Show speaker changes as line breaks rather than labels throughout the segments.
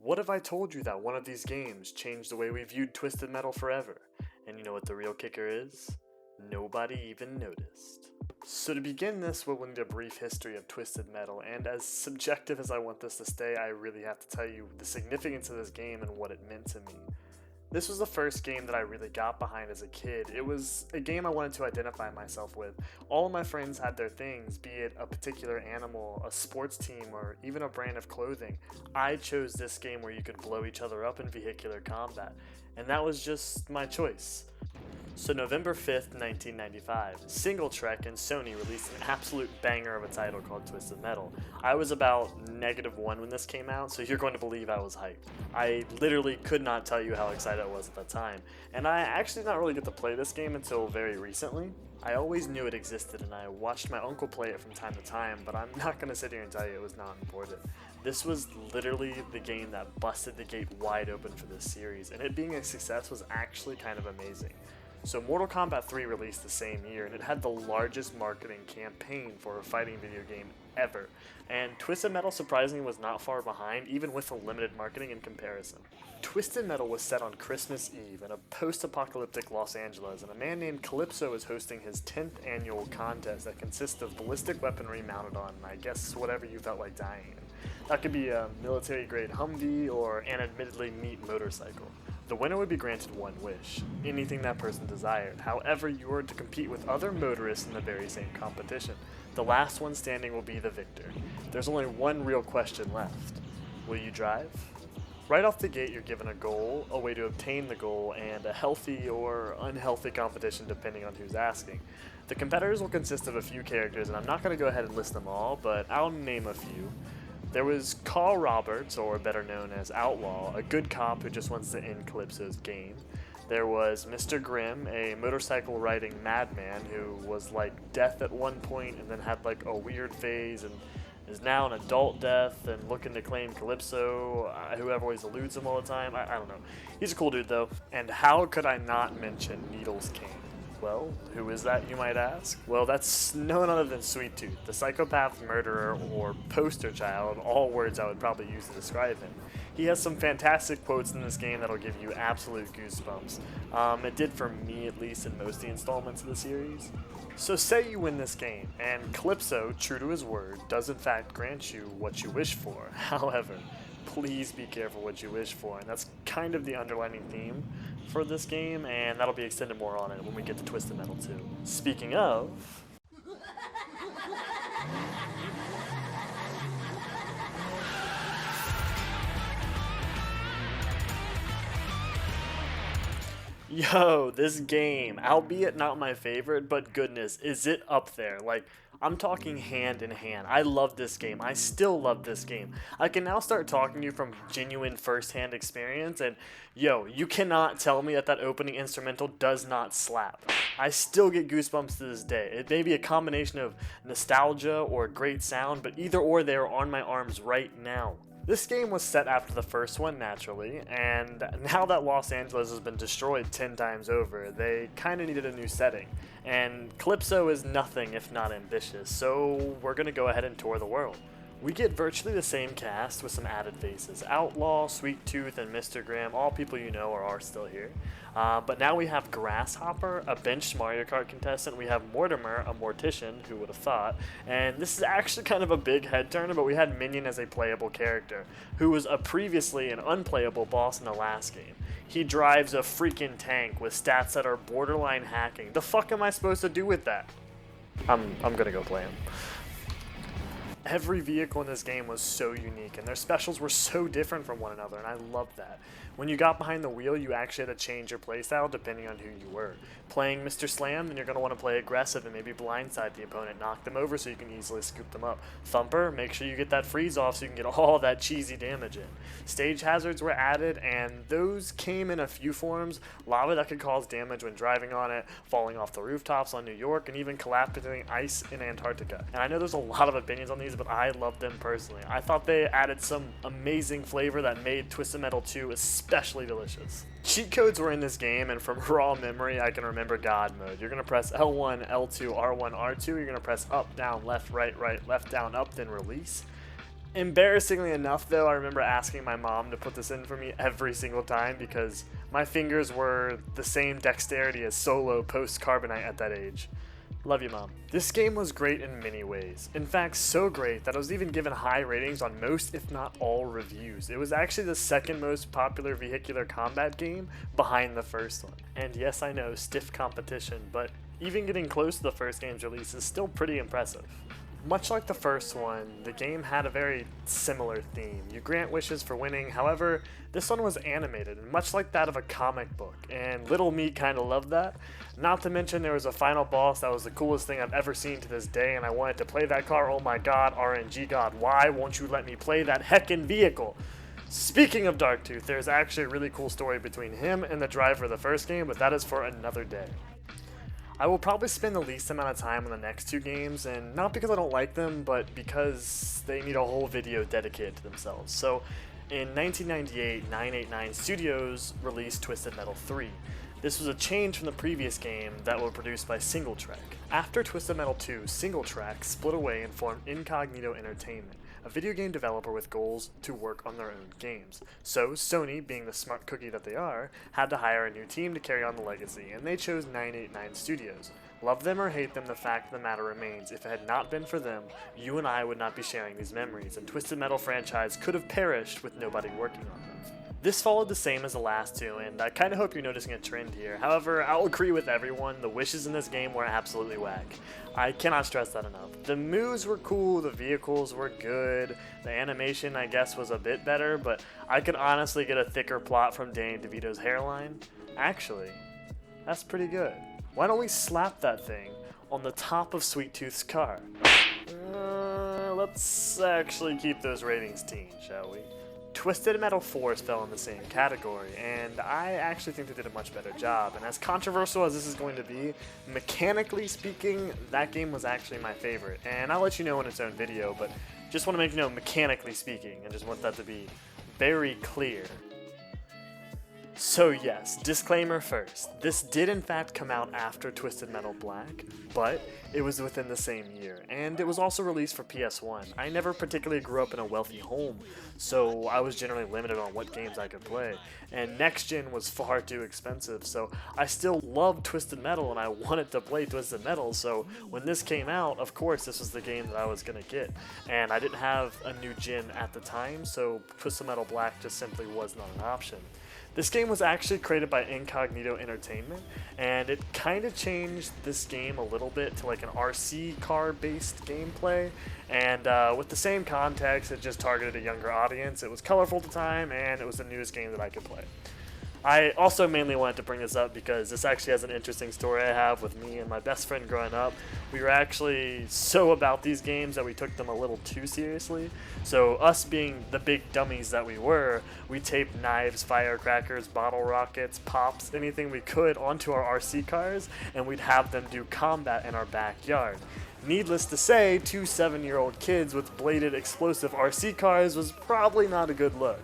What if I told you that one of these games changed the way we viewed Twisted Metal forever? And you know what the real kicker is? Nobody even noticed. So to begin this, we'll need a brief history of Twisted Metal, and as subjective as I want this to stay, I really have to tell you the significance of this game and what it meant to me. This was the first game that I really got behind as a kid. It was a game I wanted to identify myself with. All of my friends had their things, be it a particular animal, a sports team, or even a brand of clothing. I chose this game where you could blow each other up in vehicular combat, and that was just my choice. So November 5th, 1995, Singletrek and Sony released an absolute banger of a title called Twisted Metal. I was about -1 when this came out, so you're going to believe I was hyped. I literally could not tell you how excited I was at that time, and I actually did not really get to play this game until very recently. I always knew it existed and I watched my uncle play it from time to time, but I'm not going to sit here and tell you it was not important. This was literally the game that busted the gate wide open for this series, and it being a success was actually kind of amazing. So Mortal Kombat 3 released the same year, and it had the largest marketing campaign for a fighting video game ever. And Twisted Metal surprisingly was not far behind, even with the limited marketing in comparison. Twisted Metal was set on Christmas Eve in a post-apocalyptic Los Angeles, and a man named Calypso is hosting his 10th annual contest that consists of ballistic weaponry mounted on, I guess, whatever you felt like dying in. That could be a military-grade Humvee or an admittedly neat motorcycle. The winner would be granted one wish, anything that person desired. However, you are to compete with other motorists in the very same competition. The last one standing will be the victor. There's only one real question left. Will you drive? Right off the gate, you're given a goal, a way to obtain the goal, and a healthy or unhealthy competition depending on who's asking. The competitors will consist of a few characters, and I'm not going to go ahead and list them all, but I'll name a few. There was Carl Roberts, or better known as Outlaw, a good cop who just wants to end Calypso's game. There was Mr. Grimm, a motorcycle riding madman who was like death at one point and then had like a weird phase and is now an adult death and looking to claim Calypso, whoever always eludes him all the time. I don't know. He's a cool dude though. And how could I not mention Needles King? Well, who is that, you might ask? Well, that's none other than Sweet Tooth, the psychopath murderer or poster child, all words I would probably use to describe him. He has some fantastic quotes in this game that'll give you absolute goosebumps. It did for me, at least, in most of the installments of the series. So say you win this game, and Calypso, true to his word, does in fact grant you what you wish for. However, please be careful what you wish for, and that's kind of the underlining theme for this game, and that'll be extended more on it when we get to Twisted Metal 2. Speaking of... Yo, this game, albeit not my favorite, but goodness, is it up there? Like, I'm talking hand in hand. I love this game. I still love this game. I can now start talking to you from genuine first-hand experience, and yo, you cannot tell me that that opening instrumental does not slap. I still get goosebumps to this day. It may be a combination of nostalgia or great sound, but either or, they are on my arms right now. This game was set after the first one, naturally, and now that Los Angeles has been destroyed 10 times over, they kinda needed a new setting. And Calypso is nothing if not ambitious, so we're gonna go ahead and tour the world. We get virtually the same cast with some added faces. Outlaw, Sweet Tooth, and Mr. Grimm, all people you know are still here. But now we have Grasshopper, a benched Mario Kart contestant. We have Mortimer, a mortician, who would have thought. And this is actually kind of a big head turner, but we had Minion as a playable character, who was previously an unplayable boss in the last game. He drives a freaking tank with stats that are borderline hacking. The fuck am I supposed to do with that? I'm gonna go play him. Every vehicle in this game was so unique, and their specials were so different from one another, and I loved that. When you got behind the wheel, you actually had to change your playstyle depending on who you were. Playing Mr. Slam, then you're going to want to play aggressive and maybe blindside the opponent, knock them over so you can easily scoop them up. Thumper, make sure you get that freeze off so you can get all that cheesy damage in. Stage hazards were added, and those came in a few forms. Lava that could cause damage when driving on it, falling off the rooftops on New York, and even collapsing ice in Antarctica. And I know there's a lot of opinions on these, but I love them personally. I thought they added some amazing flavor that made Twisted Metal 2 especially delicious. Cheat codes were in this game, and from raw memory, I can remember God mode. You're going to press L1, L2, R1, R2. You're going to press up, down, left, right, left, down, up, then release. Embarrassingly enough though, I remember asking my mom to put this in for me every single time because my fingers were the same dexterity as Solo post-Carbonite at that age. Love you, Mom. This game was great in many ways. In fact, so great that it was even given high ratings on most, if not all, reviews. It was actually the second most popular vehicular combat game behind the first one. And yes, I know, stiff competition, but even getting close to the first game's release is still pretty impressive. Much like the first one, the game had a very similar theme. You grant wishes for winning, however, this one was animated, much like that of a comic book, and little me kinda loved that. Not to mention there was a final boss that was the coolest thing I've ever seen to this day, and I wanted to play that car. Oh my god, RNG god, why won't you let me play that heckin' vehicle? Speaking of Darktooth, there's actually a really cool story between him and the driver of the first game, but that is for another day. I will probably spend the least amount of time on the next two games, and not because I don't like them, but because they need a whole video dedicated to themselves. So, in 1998, 989 Studios released Twisted Metal 3. This was a change from the previous game that was produced by Singletrack. After Twisted Metal 2, Singletrack split away and formed Incognito Entertainment, a video game developer with goals to work on their own games. So Sony, being the smart cookie that they are, had to hire a new team to carry on the legacy, and they chose 989 Studios. Love them or hate them, the fact of the matter remains, if it had not been for them, you and I would not be sharing these memories, and Twisted Metal franchise could have perished with nobody working on them. This followed the same as the last two, and I kinda hope you're noticing a trend here. However, I'll agree with everyone, the wishes in this game were absolutely whack. I cannot stress that enough. The moves were cool, the vehicles were good, the animation I guess was a bit better, but I could honestly get a thicker plot from Danny DeVito's hairline. Actually, that's pretty good. Why don't we slap that thing on the top of Sweet Tooth's car? Let's actually keep those ratings teen, shall we? Twisted Metal 4 fell in the same category, and I actually think they did a much better job. And as controversial as this is going to be, mechanically speaking, that game was actually my favorite. And I'll let you know in its own video, but just want to make you know mechanically speaking, and just want that to be very clear. So yes, disclaimer first, this did in fact come out after Twisted Metal Black, but it was within the same year, and it was also released for PS1. I never particularly grew up in a wealthy home, so I was generally limited on what games I could play, and next gen was far too expensive, so I still loved Twisted Metal and I wanted to play Twisted Metal, so when this came out, of course this was the game that I was gonna get, and I didn't have a new gen at the time, so Twisted Metal Black just simply was not an option. This game was actually created by Incognito Entertainment, and it kind of changed this game a little bit to like an RC car-based gameplay, and with the same context, it just targeted a younger audience. It was colorful at the time, and it was the newest game that I could play. I also mainly wanted to bring this up because this actually has an interesting story I have with me and my best friend growing up. We were actually so about these games that we took them a little too seriously. So us being the big dummies that we were, we taped knives, firecrackers, bottle rockets, pops, anything we could onto our RC cars, and we'd have them do combat in our backyard. Needless to say, two 7-year-old kids with bladed explosive RC cars was probably not a good look.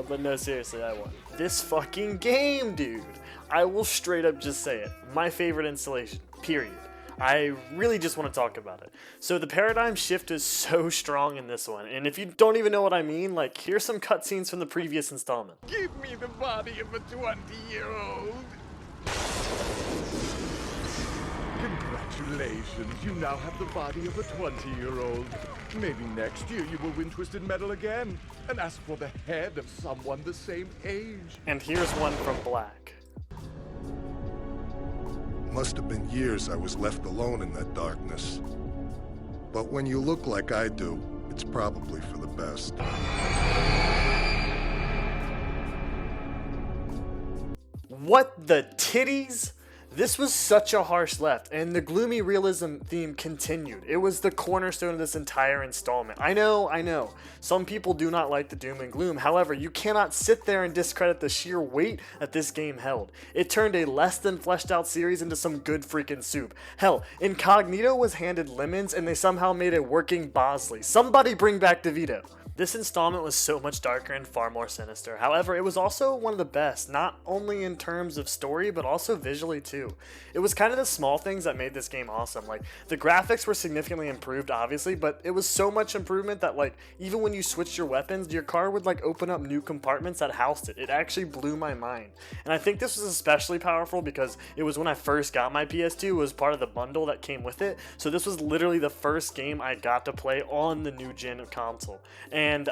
But no, seriously, I won. This fucking game, dude. I will straight up just say it. My favorite installation, period. I really just want to talk about it. So the paradigm shift is so strong in this one, and if you don't even know what I mean, like, here's some cutscenes from the previous installment.
Give me the body of a 20-year-old. Congratulations, you now have the body of a 20-year-old. Maybe next year you will win Twisted Metal again and ask for the head of someone the same age.
And here's one from Black.
Must have been years I was left alone in that darkness. But when you look like I do, it's probably for the best.
What the titties? This was such a harsh left, and the gloomy realism theme continued. It was the cornerstone of this entire installment. I know. Some people do not like the doom and gloom. However, you cannot sit there and discredit the sheer weight that this game held. It turned a less than fleshed out series into some good freaking soup. Hell, Incognito was handed lemons and they somehow made a working Bosley. Somebody bring back DeVito. This installment was so much darker and far more sinister. However, it was also one of the best, not only in terms of story, but also visually too. It was kind of the small things that made this game awesome. Like, the graphics were significantly improved, obviously, but it was so much improvement that, like, even when you switched your weapons, your car would, like, open up new compartments that housed it. It actually blew my mind. And I think this was especially powerful because it was when I first got my PS2, it was part of the bundle that came with it. So this was literally the first game I got to play on the new gen console. And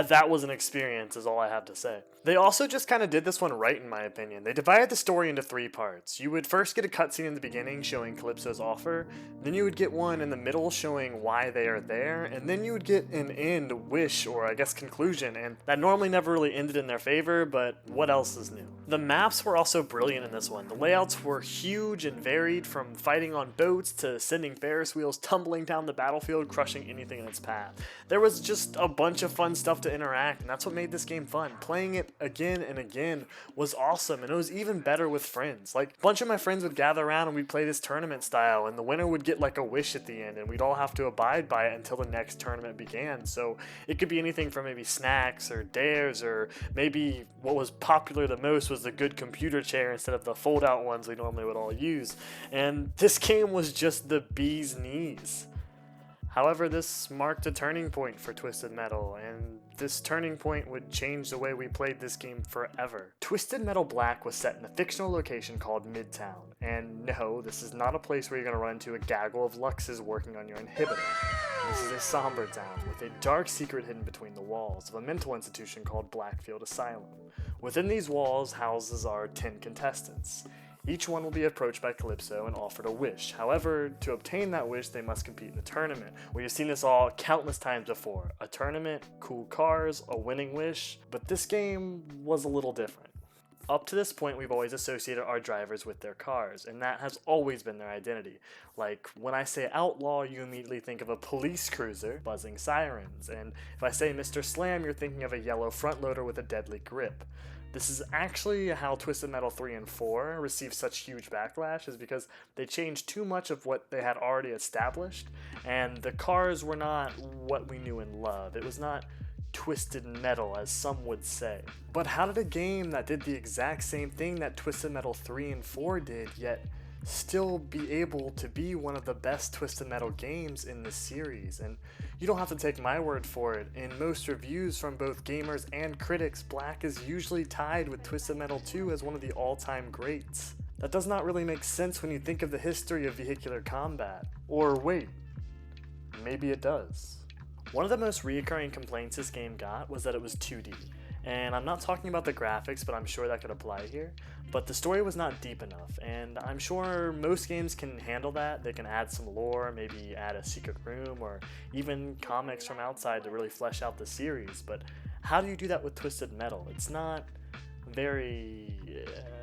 that was an experience, is all I have to say. They also just kind of did this one right, in my opinion. They divided the story into 3 parts. You would first get a cutscene in the beginning showing Calypso's offer, then you would get one in the middle showing why they are there, and then you would get an end wish, or I guess conclusion, and that normally never really ended in their favor, but what else is new? The maps were also brilliant in this one. The layouts were huge and varied, from fighting on boats to sending Ferris wheels tumbling down the battlefield, crushing anything in its path. There was just a bunch of fun stuff to interact, and that's what made this game fun. Playing it again and again was awesome, and it was even better with friends. Like, a bunch of my friends would gather around and we'd play this tournament style, and the winner would get like a wish at the end, and we'd all have to abide by it until the next tournament began. So it could be anything from maybe snacks or dares, or maybe what was popular the most was the good computer chair instead of the fold out ones we normally would all use. And this game was just the bee's knees. However, this marked a turning point for Twisted Metal, and this turning point would change the way we played this game forever. Twisted Metal Black was set in a fictional location called Midtown, and no, this is not a place where you're going to run into a gaggle of Luxes working on your inhibitor. This is a somber town with a dark secret hidden between the walls of a mental institution called Blackfield Asylum. Within these walls houses our 10 contestants. Each one will be approached by Calypso and offered a wish. However, to obtain that wish, they must compete in a tournament. We've seen this all countless times before. A tournament, cool cars, a winning wish, but this game was a little different. Up to this point, we've always associated our drivers with their cars, and that has always been their identity. Like, when I say outlaw, you immediately think of a police cruiser, buzzing sirens, and if I say Mr. Slam, you're thinking of a yellow front loader with a deadly grip. This is actually how Twisted Metal 3 and 4 received such huge backlash, is because they changed too much of what they had already established, and the cars were not what we knew and loved. It was not Twisted Metal, as some would say. But how did a game that did the exact same thing that Twisted Metal 3 and 4 did, yet still be able to be one of the best Twisted Metal games in this series? And you don't have to take my word for it. In most reviews from both gamers and critics, Black is usually tied with Twisted Metal 2 as one of the all-time greats. That does not really make sense when you think of the history of vehicular combat. Or wait, maybe it does. One of the most recurring complaints this game got was that it was 2D. And I'm not talking about the graphics, but I'm sure that could apply here. But the story was not deep enough, and I'm sure most games can handle that. They can add some lore, maybe add a secret room, or even comics from outside to really flesh out the series. But how do you do that with Twisted Metal? It's not very...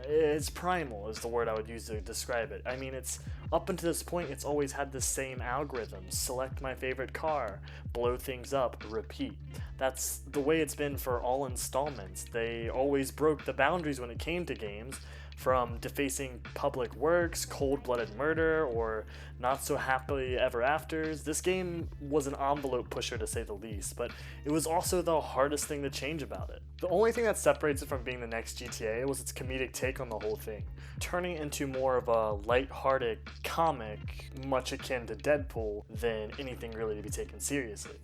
it's primal is the word I would use to describe it. I mean, it's up until this point, it's always had the same algorithm. Select my favorite car, blow things up, repeat. That's the way it's been for all installments. They always broke the boundaries when it came to games, from defacing public works, cold-blooded murder, or not so happily ever afters. This game was an envelope pusher, to say the least, but it was also the hardest thing to change about it. The only thing that separates it from being the next GTA was its comedic take on the whole thing, turning it into more of a light-hearted comic, much akin to Deadpool, than anything really to be taken seriously,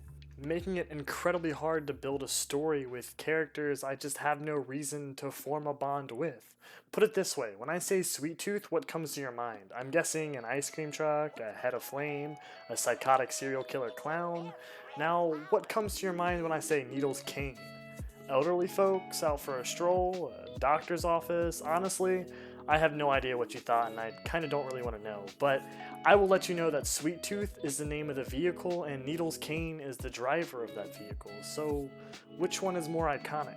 making it incredibly hard to build a story with characters I just have no reason to form a bond with. Put it this way, when I say Sweet Tooth, what comes to your mind? I'm guessing an ice cream truck, a head of flame, a psychotic serial killer clown. Now, what comes to your mind when I say Needles Cane? Elderly folks out for a stroll, a doctor's office? Honestly, I have no idea what you thought, and I kind of don't really want to know, but I will let you know that Sweet Tooth is the name of the vehicle and Needles Cane is the driver of that vehicle, so which one is more iconic?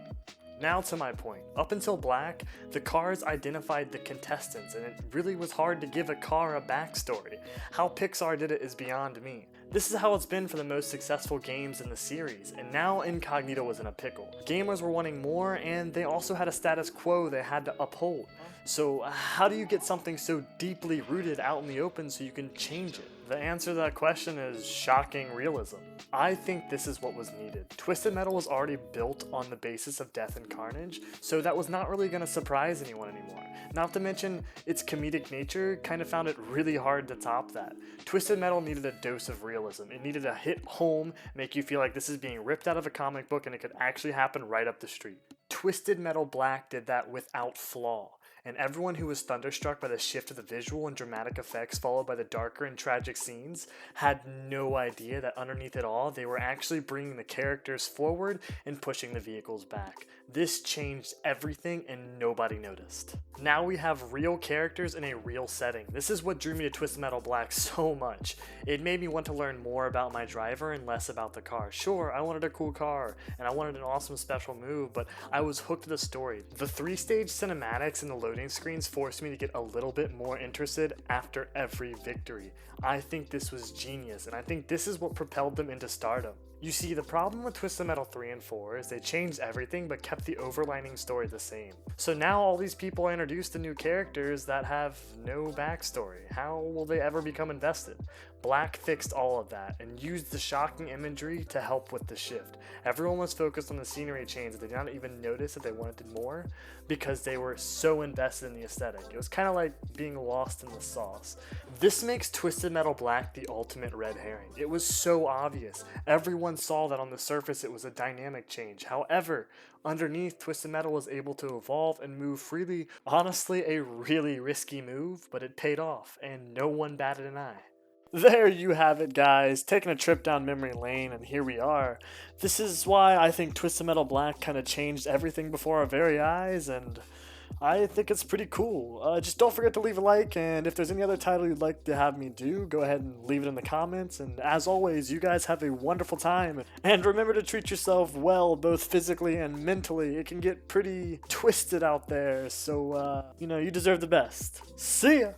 Now to my point. Up until Black, the cars identified the contestants, and it really was hard to give a car a backstory. How Pixar did it is beyond me. This is how it's been for the most successful games in the series, and now Incognito was in a pickle. Gamers were wanting more, and they also had a status quo they had to uphold. So how do you get something so deeply rooted out in the open so you can change it? The answer to that question is shocking realism. I think this is what was needed. Twisted Metal was already built on the basis of death and carnage, so that was not really going to surprise anyone anymore. Not to mention, its comedic nature kind of found it really hard to top that. Twisted Metal needed a dose of realism. It needed to hit home, make you feel like this is being ripped out of a comic book and it could actually happen right up the street. Twisted Metal Black did that without flaw. And everyone who was thunderstruck by the shift of the visual and dramatic effects followed by the darker and tragic scenes had no idea that underneath it all, they were actually bringing the characters forward and pushing the vehicles back. This changed everything and nobody noticed. Now we have real characters in a real setting. This is what drew me to Twisted Metal Black so much. It made me want to learn more about my driver and less about the car. Sure, I wanted a cool car and I wanted an awesome special move, but I was hooked to the story. The 3-stage cinematics and the loading screens forced me to get a little bit more interested after every victory. I think this was genius, and I think this is what propelled them into stardom. You see, the problem with Twisted Metal 3 and 4 is they changed everything but kept the overlining story the same. So now all these people are introduced to new characters that have no backstory. How will they ever become invested? Black fixed all of that and used the shocking imagery to help with the shift. Everyone was focused on the scenery change that they did not even notice that they wanted more because they were so invested in the aesthetic. It was kind of like being lost in the sauce. This makes Twisted Metal Black the ultimate red herring. It was so obvious. Everyone saw that on the surface it was a dynamic change. However, underneath, Twisted Metal was able to evolve and move freely. Honestly, a really risky move, but it paid off, and no one batted an eye. There you have it, guys, taking a trip down memory lane, and here we are. This is why I think Twisted Metal Black kind of changed everything before our very eyes, and I think it's pretty cool. Just don't forget to leave a like, and if there's any other title you'd like to have me do, go ahead and leave it in the comments, and as always, you guys have a wonderful time, and remember to treat yourself well, both physically and mentally. It can get pretty twisted out there, so, you deserve the best. See ya!